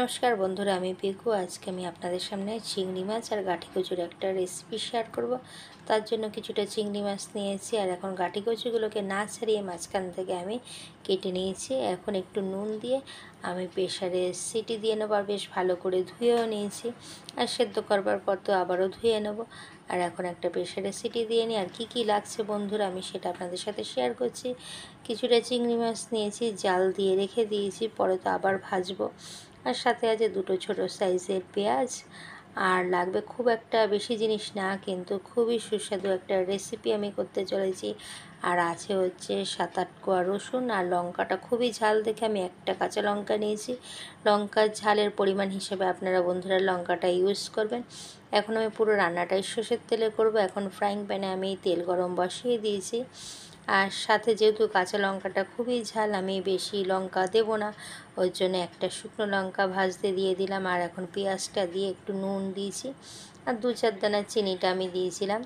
নমস্কার বন্ধুরা, আমি পিকু। আজকে আমি আপনাদের সামনে চিংড়ি মাছ আর গাঠি কচুর একটা রেসিপি শেয়ার করব। তার জন্য কিছুটা চিংড়ি মাছ নিয়েছি, আর এখন গাঠি কচুগুলোকে না ছাড়িয়ে মাঝখান থেকে আমি কেটে নিয়েছি। এখন একটু নুন দিয়ে আমি প্রেশারে সিটি দিয়ে নেবো, আর বেশ ভালো করে ধুয়েও নিয়েছি। আর সেদ্ধ করবার পর তো আবারও ধুয়ে নেব। আর এখন একটা প্রেশারে সিটি দিয়ে নিই। আর কি লাগছে বন্ধুরা, আমি সেটা আপনাদের সাথে শেয়ার করছি। কিছুটা চিংড়ি মাছ নিয়েছি, জাল দিয়ে রেখে দিয়েছি, পরে তো আবার ভাজবো। আর সাথে আছে দুটো ছোট সাইজের পেঁয়াজ। আর লাগবে খুব একটা বেশি জিনিস না, কিন্তু খুবই সুস্বাদু একটা রেসিপি আমি করতে চলেছি। আর আছে হচ্ছে 7-8 কোয়া রসুন, আর লঙ্কাটা খুবই ঝাল দেখে আমি একটা কাঁচা লঙ্কা নিয়েছি। লঙ্কার ঝালের পরিমাণ হিসেবে আপনারা বন্ধুরা লঙ্কাটা ইউজ করবেন। এখন আমি পুরো রান্নাটাই সর্ষের তেলে করব। এখন ফ্রাইং প্যানে আমি তেল গরম বসিয়ে দিয়েছি। আর সাথে যেহেতু কাঁচা লঙ্কাটা খুবই ঝাল, আমি বেশি লঙ্কা দেব না, ওই জন্য একটা শুকনো লঙ্কা ভাজতে দিয়ে দিলাম। আর এখন পেঁয়াজটা দিয়ে একটু নুন দিয়েছি, আর 2-4 দানা চিনিটা আমি দিয়েছিলাম।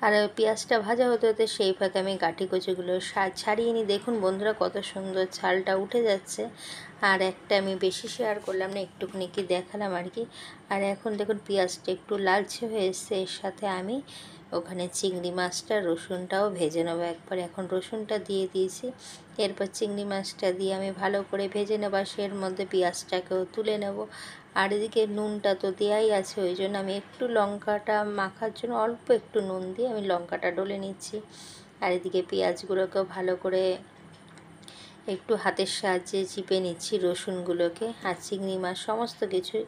আর পেঁয়াজটা ভাজা হতে হতে সেই ফাঁকে আমি গাঠি কচুগুলো ছাড়িয়ে নিই। দেখুন বন্ধুরা, কত সুন্দর ছালটা উঠে যাচ্ছে। আর একটা আমি বেশি শেয়ার করলাম না, একটুখানি কি দেখালাম আর কি। আর এখন দেখুন পেঁয়াজটা একটু লালচে হয়ে এসছে, এর সাথে আমি ওখানে চিংড়ি মাছটা রসুনটাও ভেজে নেবো একবার। এখন রসুনটা দিয়ে দিয়েছি, এরপর চিংড়ি মাছটা দিয়ে আমি ভালো করে ভেজে নেব, এর মধ্যে পেঁয়াজটাকেও তুলে নেব। আর এদিকে নুনটা তো দেওয়াই আছে, ওই জন্য আমি একটু লঙ্কাটা মাখার জন্য অল্প একটু নুন দিয়ে আমি লঙ্কাটা ডলে নিচ্ছি। আর এদিকে পেঁয়াজগুলোকেও ভালো করে একটু হাতের সাহায্যে চিপে নিচ্ছি রসুনগুলোকে, আর চিংড়ি মাছ সমস্ত কিছুই।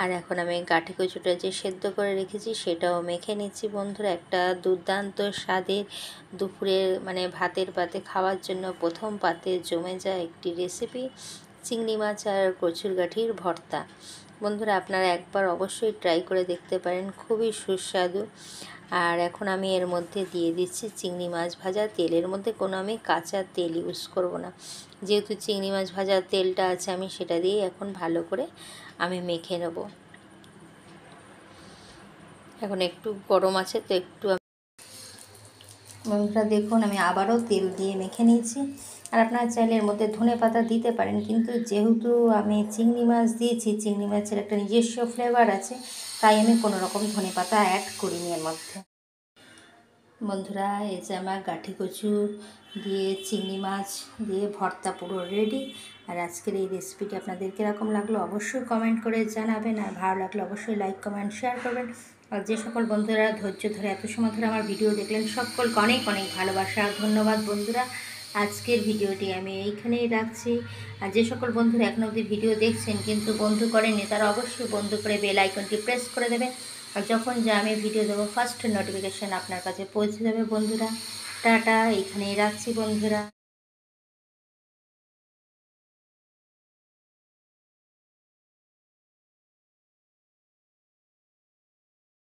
আর এখন আমি গাঠি কচুটা যে সেদ্ধ করে রেখেছি সেটাও মেখে নিচ্ছি বন্ধুরা। একটা দুর্দান্ত স্বাদের দুপুরের ভাতের পাতে খাওয়ার জন্য প্রথম পাতে জমে যায় একটি রেসিপি, চিংড়ি মাছ আর কচুর গাঠির ভর্তা। বন্ধুরা আপনারা একবার অবশ্যই ট্রাই করে দেখতে পারেন, খুবই সুস্বাদু। আর এখন আমি এর মধ্যে দিয়ে দিচ্ছি চিংড়ি মাছ ভাজা তেলের মধ্যে কোনো আমি কাঁচা তেল ইউজ করব না, যেহেতু চিংড়ি মাছ ভাজার তেলটা আছে আমি সেটা দিয়ে এখন ভালো করে আমি মেখে নেব। এখন একটু গরম আছে তো একটু বন্ধুরা দেখুন আমি আবারও তেল দিয়ে মেখে নিয়েছি। আর আপনারা চাইলে এর মধ্যে ধনেপাতা দিতে পারেন, কিন্তু যেহেতু আমি চিংড়ি মাছ দিয়েছি, চিংড়ি মাছের একটা নিজস্ব ফ্লেভার আছে, তাই আমি কোনো রকম ধনেপাতা অ্যাড করিনি এর মধ্যে। বন্ধুরা এই যে আমার গাঠি কচু দিয়ে চিংড়ি মাছ দিয়ে ভর্তা পুরো রেডি। আর আজকের এই রেসিপিটি আপনাদের কীরকম লাগলো অবশ্যই কমেন্ট করে জানাবেন, আর ভালো লাগলে অবশ্যই লাইক কমেন্ট শেয়ার করবেন। আর যে সকল বন্ধুরা ধৈর্য ধরে এত সময় ধরে আমার ভিডিও দেখলেন সকলকে অনেক অনেক ভালোবাসা আর ধন্যবাদ বন্ধুরা। আজকের ভিডিওটি আমি এইখানেই রাখছি। আর যে সকল বন্ধুরা এখনও অবধি ভিডিও দেখছেন কিন্তু বন্ধু করেননি, তারা অবশ্যই বন্ধু করে বেল আইকনটি প্রেস করে দেবেন, আর যখন যা আমি ভিডিও দেবো ফার্স্ট নোটিফিকেশান আপনার কাছে পৌঁছে যাবে বন্ধুরা। টাটা, এইখানেই রাখছি বন্ধুরা।